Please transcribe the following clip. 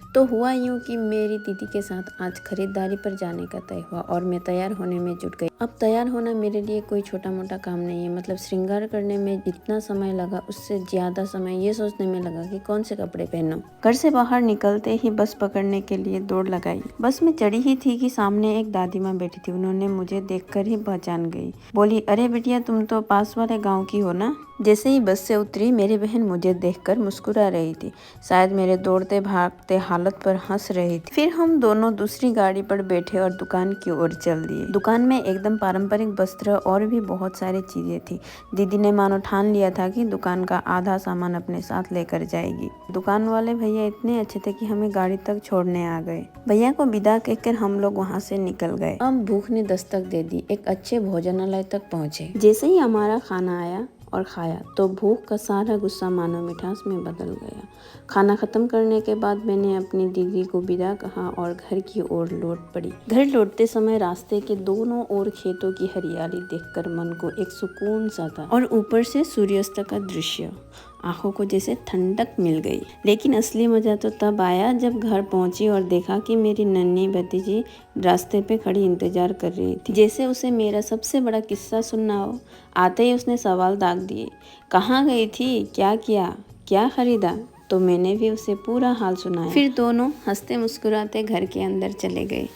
तो हुआ यूँ कि मेरी दीदी के साथ आज खरीदारी पर जाने का तय हुआ और मैं तैयार होने में जुट गई। अब तैयार होना मेरे लिए कोई छोटा मोटा काम नहीं है, मतलब श्रृंगार करने में जितना समय लगा उससे ज़्यादा समय ये सोचने में लगा कि कौन से कपड़े पहनूं। घर से बाहर निकलते ही बस पकड़ने के लिए दौड़ लगाई। बस में चढ़ी ही थी कि सामने एक दादी माँ बैठी थी। उन्होंने मुझे देखकर ही पहचान गई। बोली, अरे बिटिया, तुम तो पास वाले गाँव की हो ना। जैसे ही बस से उतरी मेरी बहन मुझे देखकर मुस्कुरा रही थी, शायद मेरे दौड़ते भागते हालत पर हंस रही थी। फिर हम दोनों दूसरी गाड़ी पर बैठे और दुकान की ओर चल दिए। दुकान में एकदम पारंपरिक वस्त्र और भी बहुत सारी चीजें थी। दीदी ने मानो ठान लिया था कि दुकान का आधा सामान अपने साथ लेकर जाएगी। दुकान वाले भैया इतने अच्छे थे कि हमें गाड़ी तक छोड़ने आ गए। भैया को विदा कहकर हम लोग वहाँ से निकल गए। अब भूख ने दस्तक दे दी। एक अच्छे भोजनालय तक पहुँचे। जैसे ही हमारा खाना आया और खाया तो भूख का सारा गुस्सा मानो मिठास में बदल गया। खाना खत्म करने के बाद मैंने अपनी दीदी को विदा कहा और घर की ओर लौट पड़ी। घर लौटते समय रास्ते के दोनों ओर खेतों की हरियाली देखकर मन को एक सुकून सा था और ऊपर से सूर्यास्त का दृश्य आंखों को जैसे ठंडक मिल गई। लेकिन असली मजा तो तब आया जब घर पहुंची और देखा कि मेरी नन्ही भतीजी रास्ते पे खड़ी इंतजार कर रही थी, जैसे उसे मेरा सबसे बड़ा किस्सा सुनना हो। आते ही उसने सवाल दाग दिए, कहाँ गई थी, क्या किया, क्या खरीदा। तो मैंने भी उसे पूरा हाल सुनाया। फिर दोनों हंसते मुस्कुराते घर के अंदर चले गए।